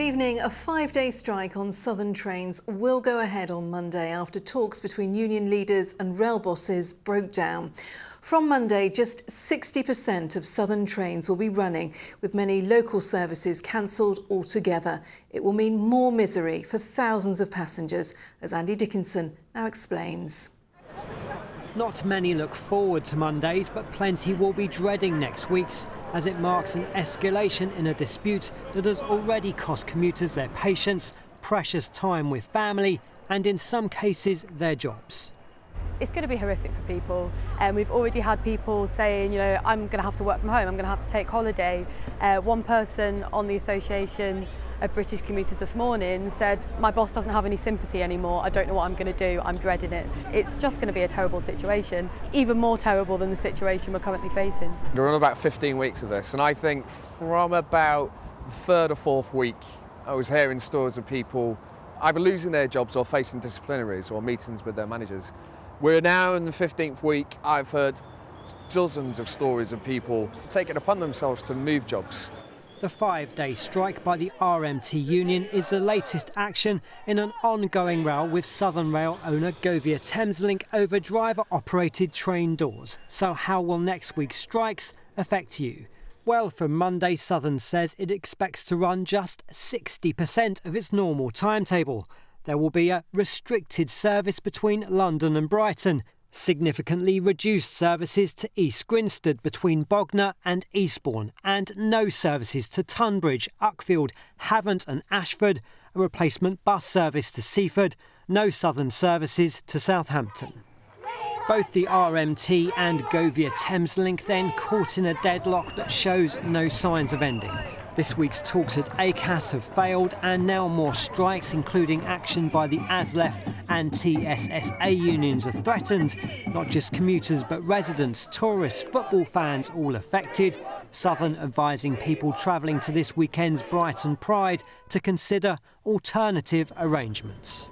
Good evening. A 5-day strike on Southern trains will go ahead on Monday after talks between union leaders and rail bosses broke down. From Monday, just 60% of Southern trains will be running, with many local services cancelled altogether. It will mean more misery for thousands of passengers, as Andy Dickinson now explains. Not many look forward to Mondays, but plenty will be dreading next week's, as it marks an escalation in a dispute that has already cost commuters their patience, precious time with family, and in some cases, their jobs. It's going to be horrific for people, and we've already had people saying, you know, I'm going to have to work from home, I'm going to have to take holiday. One person on the Association of British Commuters this morning said, my boss doesn't have any sympathy anymore, I don't know what I'm going to do, I'm dreading it. It's just going to be a terrible situation, even more terrible than the situation we're currently facing. We're on about 15 weeks of this, and I think from about the third or fourth week, I was hearing stories of people either losing their jobs or facing disciplinaries or meetings with their managers. We're now in the 15th week. I've heard dozens of stories of people taking it upon themselves to move jobs. The 5-day strike by the RMT union is the latest action in an ongoing row with Southern Rail owner Govia Thameslink over driver-operated train doors. So how will next week's strikes affect you? Well, from Monday, Southern says it expects to run just 60% of its normal timetable. There will be a restricted service between London and Brighton, significantly reduced services to East Grinstead between Bognor and Eastbourne, and no services to Tunbridge, Uckfield, Havant and Ashford, a replacement bus service to Seaford, no Southern services to Southampton. Both the RMT and Govia Thameslink then caught in a deadlock that shows no signs of ending. This week's talks at ACAS have failed, and now more strikes, including action by the ASLEF and TSSA unions, are threatened. Not just commuters, but residents, tourists, football fans, all affected. Southern advising people travelling to this weekend's Brighton Pride to consider alternative arrangements.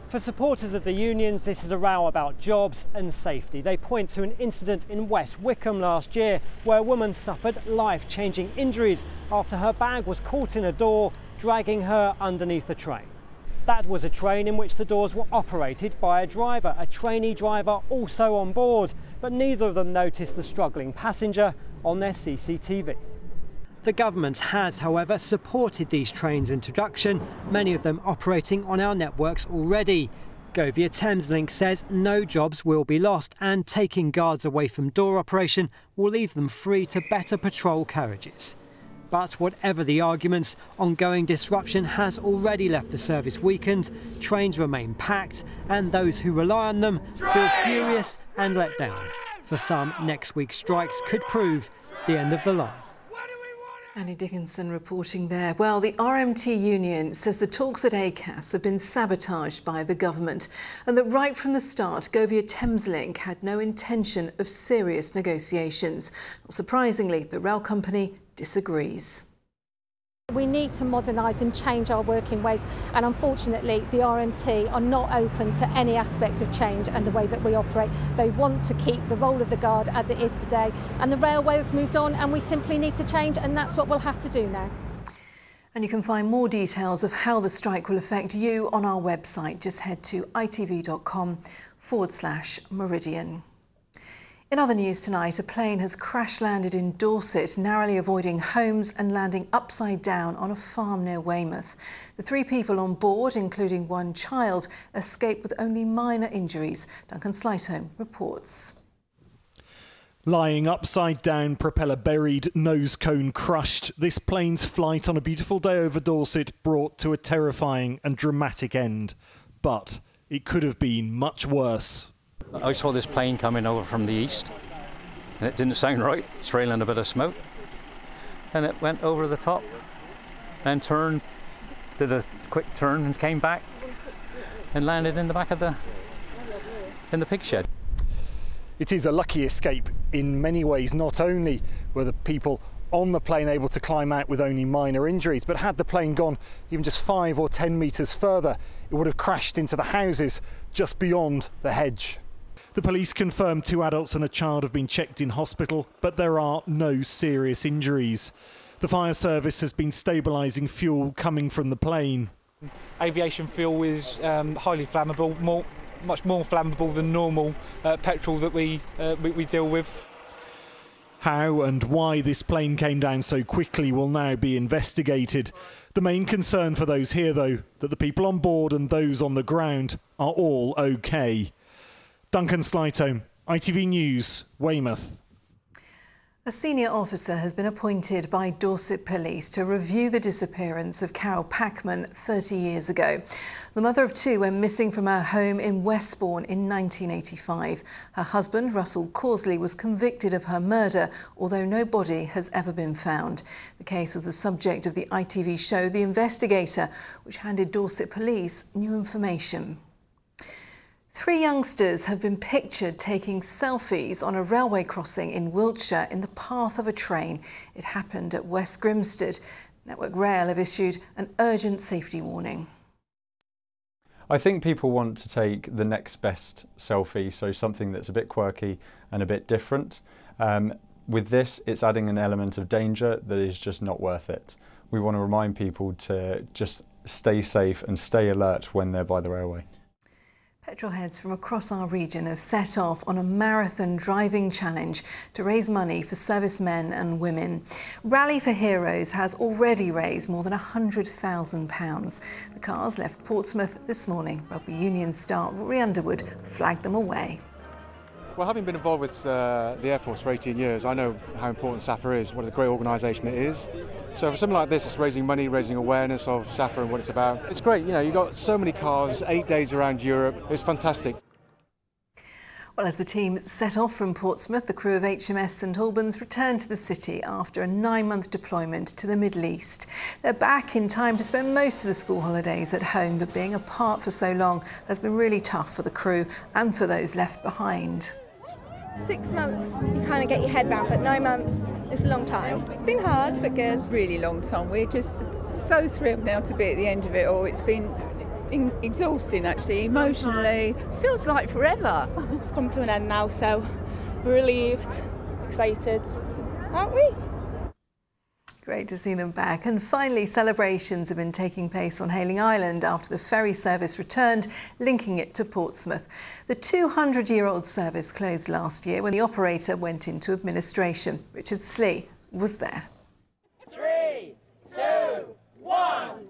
For supporters of the unions, this is a row about jobs and safety. They point to an incident in West Wickham last year where a woman suffered life-changing injuries after her bag was caught in a door, dragging her underneath the train. That was a train in which the doors were operated by a driver, a trainee driver also on board, but neither of them noticed the struggling passenger on their CCTV. The government has, however, supported these trains' introduction, many of them operating on our networks already. Govia Thameslink says no jobs will be lost, and taking guards away from door operation will leave them free to better patrol carriages. But whatever the arguments, ongoing disruption has already left the service weakened, trains remain packed, and those who rely on them feel furious and let down. For some, next week's strikes could prove the end of the line. Andy Dickinson reporting there. Well, the RMT union says the talks at ACAS have been sabotaged by the government, and that right from the start, Govia Thameslink had no intention of serious negotiations. Not surprisingly, the rail company disagrees. We need to modernise and change our working ways, and unfortunately the RMT are not open to any aspect of change and the way that we operate. They want to keep the role of the guard as it is today, and the railway has moved on, and we simply need to change, and that's what we'll have to do now. And you can find more details of how the strike will affect you on our website. Just head to itv.com/Meridian. In other news tonight, a plane has crash-landed in Dorset, narrowly avoiding homes and landing upside down on a farm near Weymouth. The 3 people on board, including 1 child, escaped with only minor injuries. Duncan Slightholme reports. Lying upside down, propeller buried, nose cone crushed, this plane's flight on a beautiful day over Dorset brought to a terrifying and dramatic end. But it could have been much worse. I saw this plane coming over from the east, and it didn't sound right, trailing a bit of smoke, and it went over the top and turned, did a quick turn and came back and landed in the back of the pig shed. It is a lucky escape in many ways. Not only were the people on the plane able to climb out with only minor injuries, but had the plane gone even just 5 or 10 metres further, it would have crashed into the houses just beyond the hedge. The police confirmed 2 adults and a child have been checked in hospital, but there are no serious injuries. The fire service has been stabilising fuel coming from the plane. Aviation fuel is highly flammable, much more flammable than normal petrol that we deal with. How and why this plane came down so quickly will now be investigated. The main concern for those here, though, that the people on board and those on the ground are all OK. Duncan Slytone, ITV News, Weymouth. A senior officer has been appointed by Dorset Police to review the disappearance of Carol Packman 30 years ago. The mother of two went missing from her home in Westbourne in 1985. Her husband, Russell Causley, was convicted of her murder, although no body has ever been found. The case was the subject of the ITV show The Investigator, which handed Dorset Police new information. 3 youngsters have been pictured taking selfies on a railway crossing in Wiltshire in the path of a train. It happened at West Grimstead. Network Rail have issued an urgent safety warning. I think people want to take the next best selfie, so something that's a bit quirky and a bit different. With this, it's adding an element of danger that is just not worth it. We want to remind people to just stay safe and stay alert when they're by the railway. Petrol heads from across our region have set off on a marathon driving challenge to raise money for servicemen and women. Rally for Heroes has already raised more than £100,000. The cars left Portsmouth this morning. Rugby Union star Rory Underwood flagged them away. Well, having been involved with the Air Force for 18 years, I know how important SAFA is, what a great organisation it is. So for something like this, it's raising money, raising awareness of SAFA and what it's about. It's great, you know, you've got so many cars, 8 days around Europe, it's fantastic. Well, as the team set off from Portsmouth, the crew of HMS St Albans returned to the city after a 9-month deployment to the Middle East. They're back in time to spend most of the school holidays at home, but being apart for so long has been really tough for the crew and for those left behind. 6 months, you kind of get your head round, but 9 months is a long time. It's been hard, but good. Really long time. We're just so thrilled now to be at the end of it all. It's been exhausting, actually, emotionally. Feels like forever. It's come to an end now, so we're relieved, excited, aren't we? Great to see them back. And finally, celebrations have been taking place on Hayling Island after the ferry service returned, linking it to Portsmouth. The 200-year-old service closed last year when the operator went into administration. Richard Slee was there. 3, 2, 1.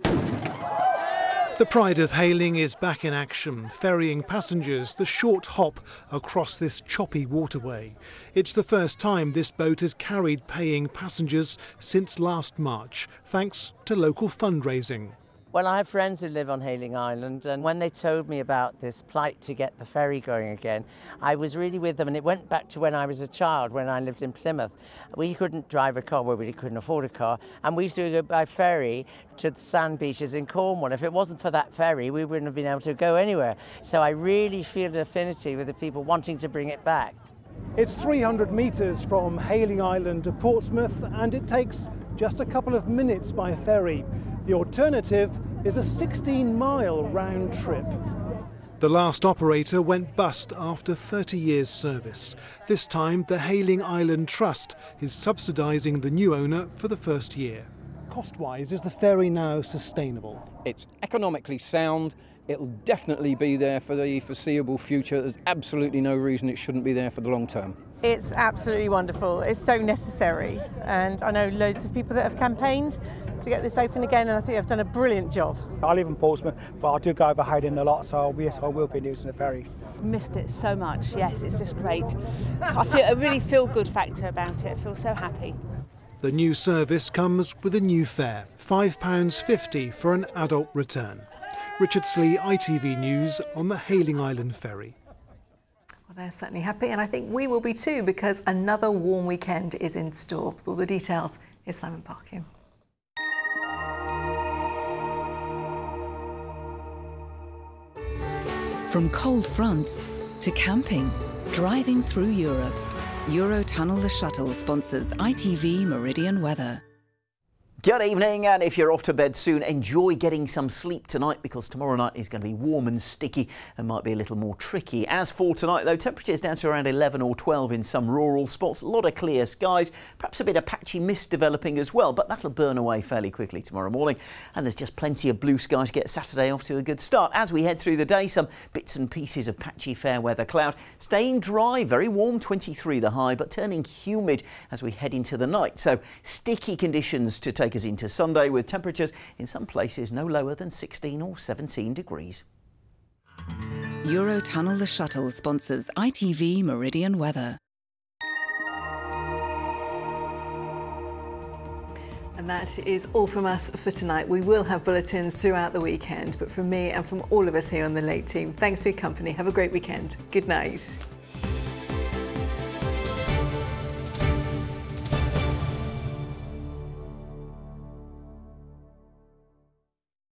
The Pride of Hayling is back in action, ferrying passengers the short hop across this choppy waterway. It's the first time this boat has carried paying passengers since last March, thanks to local fundraising. Well, I have friends who live on Hayling Island, and when they told me about this plight to get the ferry going again, I was really with them, and it went back to when I was a child, when I lived in Plymouth. We couldn't drive a car, well, we couldn't afford a car, and we used to go by ferry to the sand beaches in Cornwall. If it wasn't for that ferry, we wouldn't have been able to go anywhere. So I really feel an affinity with the people wanting to bring it back. It's 300 metres from Hayling Island to Portsmouth, and it takes just a couple of minutes by ferry. The alternative is a 16-mile round trip. The last operator went bust after 30 years' service. This time, the Hayling Island Trust is subsidising the new owner for the first year. Cost-wise, is the ferry now sustainable? It's economically sound. It'll definitely be there for the foreseeable future. There's absolutely no reason it shouldn't be there for the long term. It's absolutely wonderful. It's so necessary, and I know loads of people that have campaigned to get this open again, and I think they've done a brilliant job. I live in Portsmouth, but I do go over Hayling a lot, so yes, I will be using the ferry. Missed it so much. Yes, it's just great. I really feel good factor about it. I feel so happy. The new service comes with a new fare, £5.50 for an adult return. Richard Slee, ITV News, on the Hayling Island ferry. Well, they're certainly happy, and I think we will be too, because another warm weekend is in store. With all the details, here's Simon Parkin. From cold fronts to camping, driving through Europe, Eurotunnel the Shuttle sponsors ITV Meridian weather. Good evening, and if you're off to bed soon, enjoy getting some sleep tonight, because tomorrow night is going to be warm and sticky and might be a little more tricky. As for tonight, though, temperatures down to around 11 or 12 in some rural spots. A lot of clear skies, perhaps a bit of patchy mist developing as well, but that'll burn away fairly quickly tomorrow morning. And there's just plenty of blue skies to get Saturday off to a good start. As we head through the day, some bits and pieces of patchy fair weather cloud. Staying dry, very warm, 23 the high, but turning humid as we head into the night. So sticky conditions to take us into Sunday, with temperatures in some places no lower than 16 or 17 degrees. Eurotunnel the Shuttle sponsors ITV Meridian weather. And that is all from us for tonight. We will have bulletins throughout the weekend, but from me and from all of us here on the Late Team, thanks for your company. Have a great weekend. Good night.